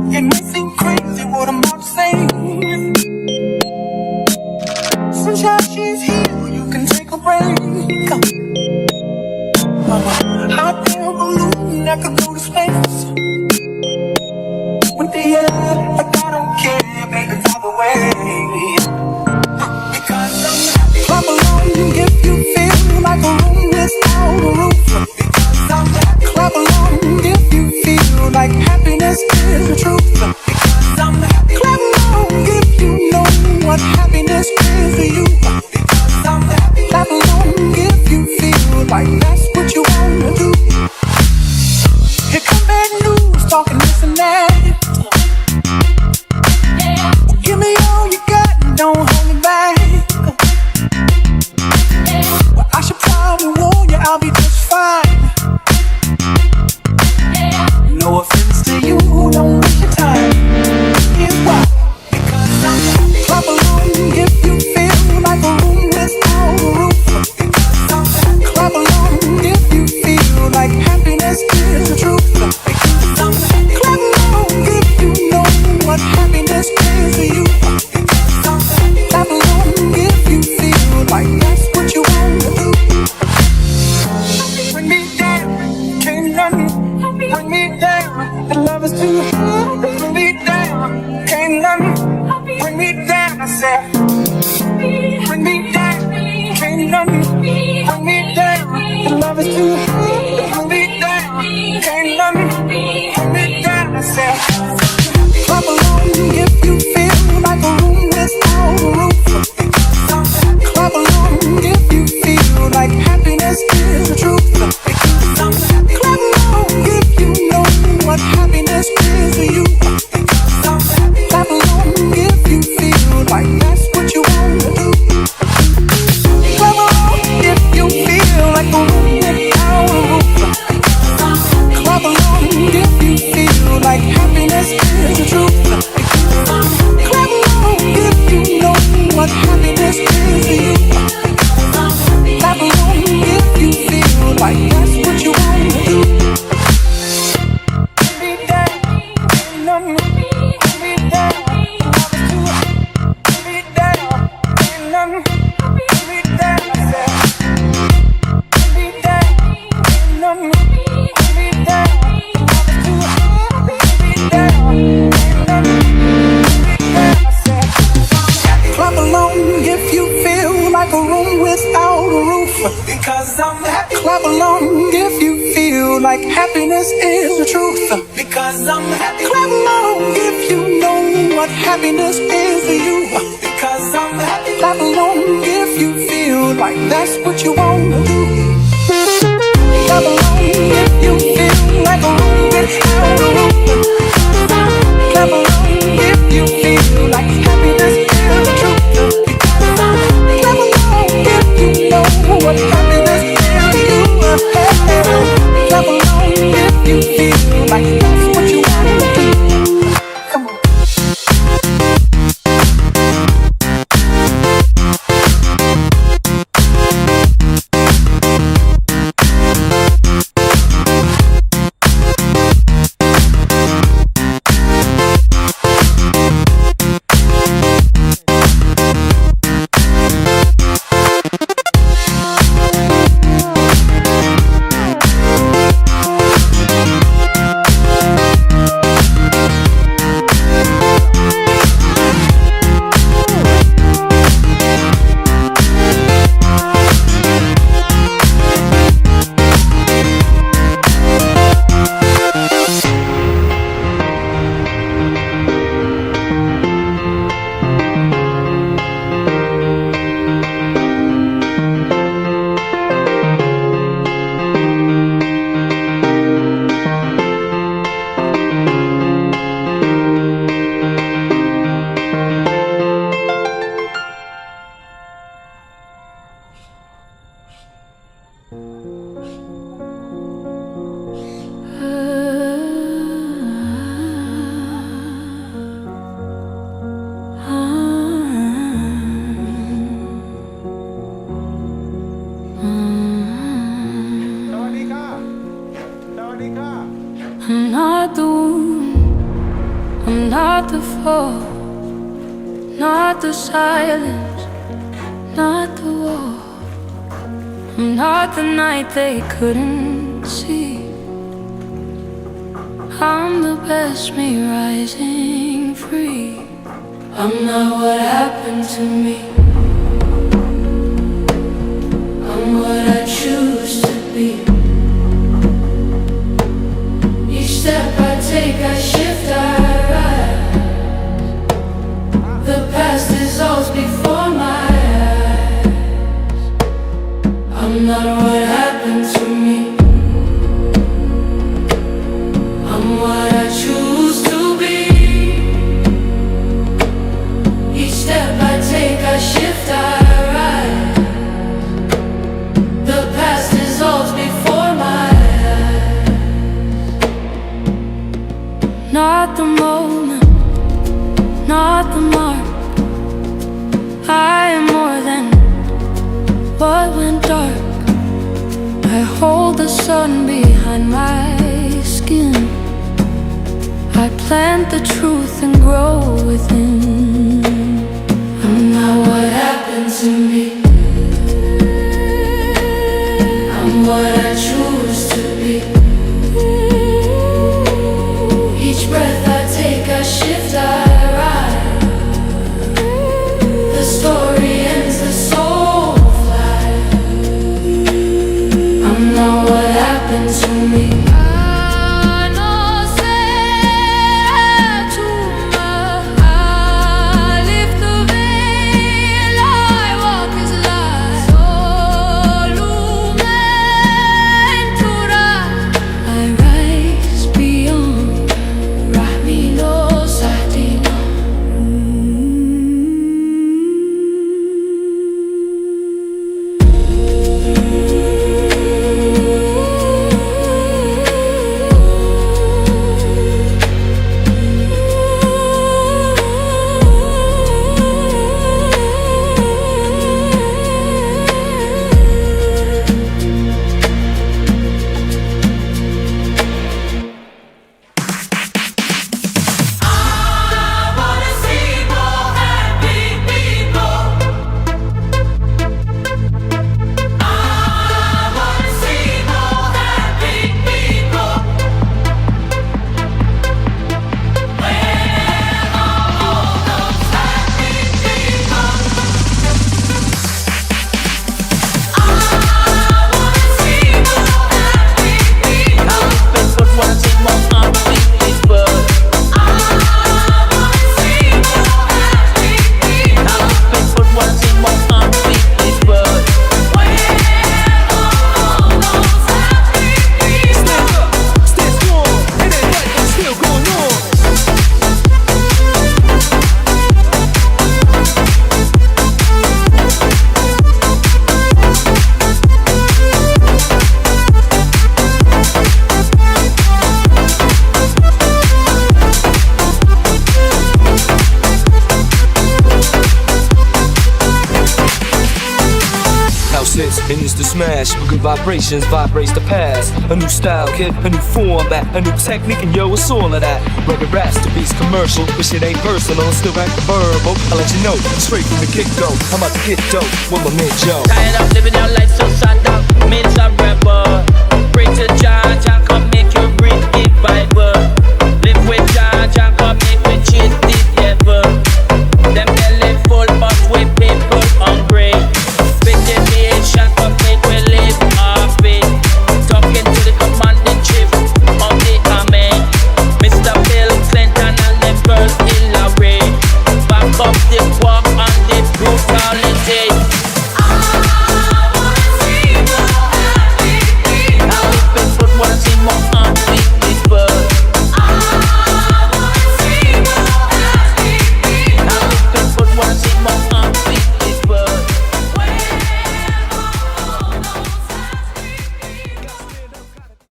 It might seem crazy what I'm about to say. Sunshine, she's here, you can take a break. Hot air balloon that could go to space. With the air, like I don't care, baby, either way. Because I'm happy. Clap along if you feel like a room without a roof. Because I'm happy. Clap along if you feel like happiness is the truth. Because I'm happy. Clap along if you know what happiness is to you. Because I'm happy. Clap along if you feel like that's what you wanna do. Here come bad news, talking this and that. Give me all you got and don't hold me back. Well, I should probably warn you, I'll be just fine. No offense to you, don't waste your time. Here's why. Because I'm happy. Clap along if you feel like a room without a roof. Because I'm happy. Clap along if you feel like happiness is the truth. Because I'm happy. Clap along if you know what happiness is to you. Because I'm happy. Clap along if you feel like that's what you wanna do. Bring me down, can't nothing bring me down. The love is too hard. Bring me down, can't nothing bring me down. I said, bring me down, can't nothing bring me down. The love is too hard. Bring me down, can't nothing bring me down. I said, clap along if you feel like a room without a roof. Clap along if you feel like happiness is the truth. Clap along if you know what happiness is to you. Clap along if you feel like that's what you wanna do. Clap along if you feel like a room without a roof. Clap along if you feel like happiness is the truth. Clap along if you know what happiness is to you. Clap along if you feel like that's what you wanna do. Bring me down, nothing. Bring me down, bring me down, nothing. Bring me down, I said. Bring me down, nothing. Bring me down, bring me down, nothing. Clap along if you feel like a room without a roof. Because I'm happy. Clap along if you feel like happiness is the truth. Because I'm happy. Clap along if you know what happiness is to you. Because I'm happy. Clap along if you feel like that's what you wanna do. Clap along if you feel like a room without a roof. Clap along if you feel like happiness is the truth. Clap along if you know what happiness is to you. Clap along if you feel like that's what you wanna do. Come on. Not the fall, not the silence, not the war. I'm not the night they couldn't see. I'm the best me rising free. I'm not what happened to me. I'm what I choose to be. Each step I take, I shift, I rise. The past dissolves before my eyes. I'm not what happened to me. I'm what I choose to be. Each step I take, I shift, I rise. The past dissolves before my eyes. Not the moment, not the mark. I am more than what went dark. I hold the sun behind my skin. I plant the truth and grow within. I'm not what happened to me. I'm what I choose to be. Each breath I take, I shift, I rise. The story ends, the soul flies. I'm not what happened to me. It's the smash, good vibrations vibrates the past. A new style, kid, a new format, a new technique, and yo, it's all of that. Rugged raps to beats commercial, but shit ain't personal, still act verbal. I'll let you know, straight from the get-go, I'm about to get dope with my man Joe. Tired of living your life so sad out, miserable. Pray to Jah, Jah come make you read the Bible. Live with Jah, Jah come make we cheat the devil. Them belly full, but we people hungry. Shut up, make we live happy. Talking to the commanding chief of the army, Mr. Bill Clinton and the first Hillary. Back up the war and the brutality.